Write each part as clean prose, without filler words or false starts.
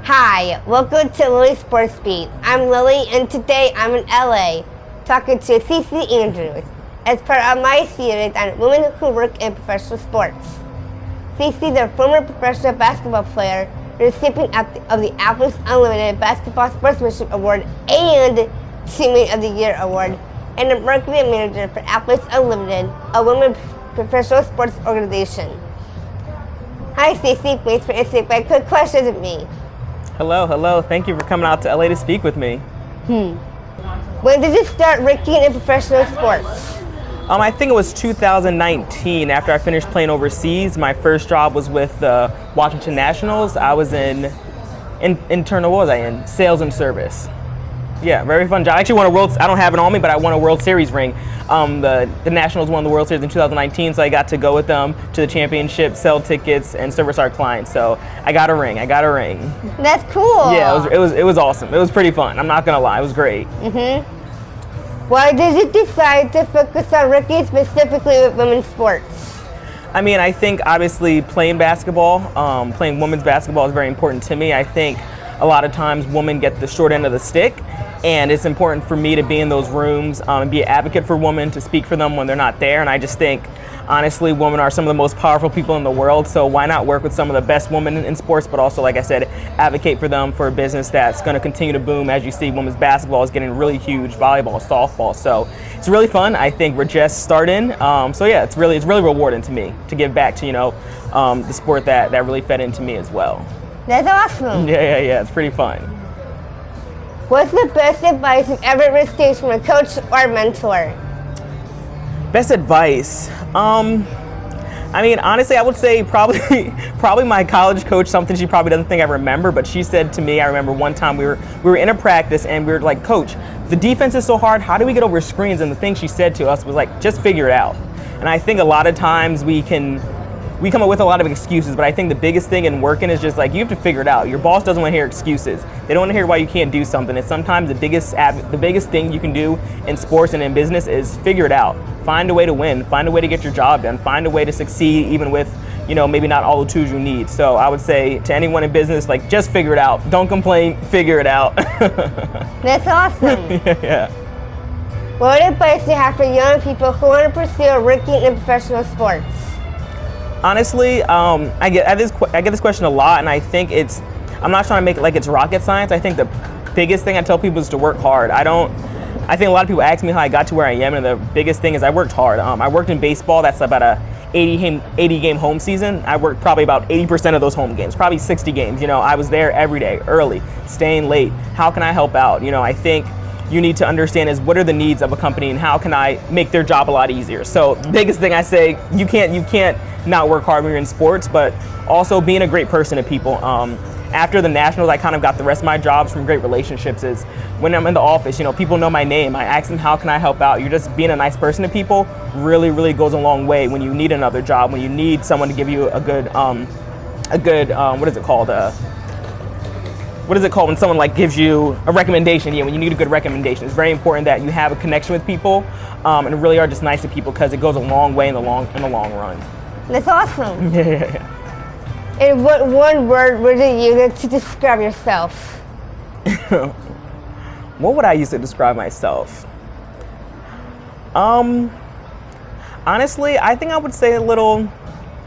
Hi, welcome to Lily Sports Beat. I'm Lily, and today I'm in LA talking to Cece Andrews as part of my series on women who work in professional sports. Cece is a former professional basketball player, recipient of the Athletes Unlimited Basketball Sportsmanship Award and Teammate of the Year Award, and a marketing manager for Athletes Unlimited, a women's professional sports organization. Hi, Cece. Thanks for answering my quick questions with me. Hello. Thank you for coming out to LA to speak with me. When did you start working in professional sports? I think it was 2019. After I finished playing overseas, my first job was with the Washington Nationals. I was in sales and service. Yeah, very fun job. I actually won a I don't have it on me, but I won a World Series ring. The Nationals won the World Series in 2019, so I got to go with them to the championship, sell tickets, and service our clients. So I got a ring. That's cool. Yeah, it was awesome. It was pretty fun. I'm not gonna lie, it was great. Why did you decide to focus on working specifically with women's sports? I mean, I think obviously playing basketball, playing women's basketball is very important to me. I think a lot of times women get the short end of the stick, and it's important for me to be in those rooms and be an advocate for women, to speak for them when they're not there. And I just think, honestly, women are some of the most powerful people in the world, so why not work with some of the best women in sports, but also, like I said, advocate for them for a business that's going to continue to boom. As you see, women's basketball is getting really huge, volleyball, softball, so it's really fun. I think we're just starting, so yeah, it's really rewarding to me to give back to, the sport that really fed into me as well. That's awesome. Yeah, it's pretty fun. What's the best advice you've ever received from a coach or mentor? Best advice? I mean, honestly, I would say probably my college coach, something she probably doesn't think I remember, but she said to me, I remember one time we were in a practice and we were like, Coach, the defense is so hard, how do we get over screens? And the thing she said to us was like, just figure it out. And I think a lot of times we come up with a lot of excuses, but I think the biggest thing in working is just like, you have to figure it out. Your boss doesn't want to hear excuses. They don't want to hear why you can't do something. And sometimes the biggest thing you can do in sports and in business is figure it out. Find a way to win. Find a way to get your job done. Find a way to succeed, even with, maybe not all the tools you need. So I would say to anyone in business, like, just figure it out. Don't complain. Figure it out. That's awesome. Yeah. What advice do you have for young people who want to pursue working in professional sports? Honestly, I get this question a lot, and I think I'm not trying to make it like it's rocket science. I think the biggest thing I tell people is to work hard. I think a lot of people ask me how I got to where I am, and the biggest thing is I worked hard. I worked in baseball. That's about a 80 game home season. I worked probably about 80% of those home games, probably 60 games. I was there every day, early, staying late. How can I help out? I think you need to understand is what are the needs of a company and how can I make their job a lot easier. So the biggest thing I say, you can't not work hard when you're in sports, but also being a great person to people. After the Nationals, I kind of got the rest of my jobs from great relationships. Is when I'm in the office, people know my name. I ask them, how can I help out? You're just being a nice person to people really goes a long way when you need another job, when you need someone to give you a good what is it called? What is it called when someone like gives you a recommendation? Yeah, when you need a good recommendation. It's very important that you have a connection with people and really are just nice to people, because it goes a long way in the long run. That's awesome. Yeah. And what one word would you use to describe yourself? What would I use to describe myself? Honestly, I think I would say a little.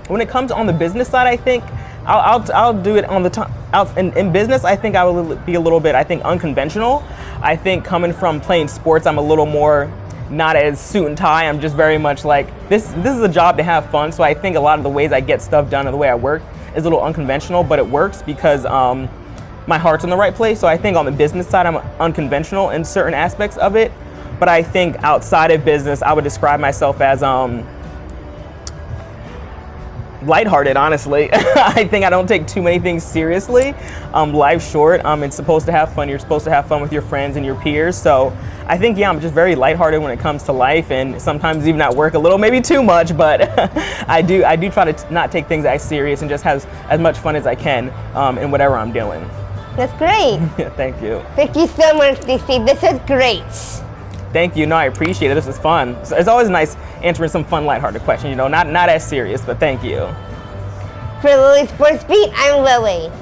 When it comes on the business side, I think I'll do it on the top. In business, I think I will be a little bit, unconventional. I think coming from playing sports, I'm a little more not as suit and tie. I'm just very much like, this is a job to have fun. So I think a lot of the ways I get stuff done and the way I work is a little unconventional, but it works because my heart's in the right place. So I think on the business side, I'm unconventional in certain aspects of it. But I think outside of business, I would describe myself as lighthearted, honestly. I think I don't take too many things seriously. Life's short. It's supposed to have fun. You're supposed to have fun with your friends and your peers. So I think, I'm just very lighthearted when it comes to life, and sometimes even at work a little, maybe too much, but I do try to not take things as serious and just have as much fun as I can in whatever I'm doing. That's great. Yeah, thank you. Thank you so much, DC. This is great. Thank you. No, I appreciate it. This is fun. It's always nice answering some fun, lighthearted questions, not as serious, but thank you. For Lily Sports Beat, I'm Lily.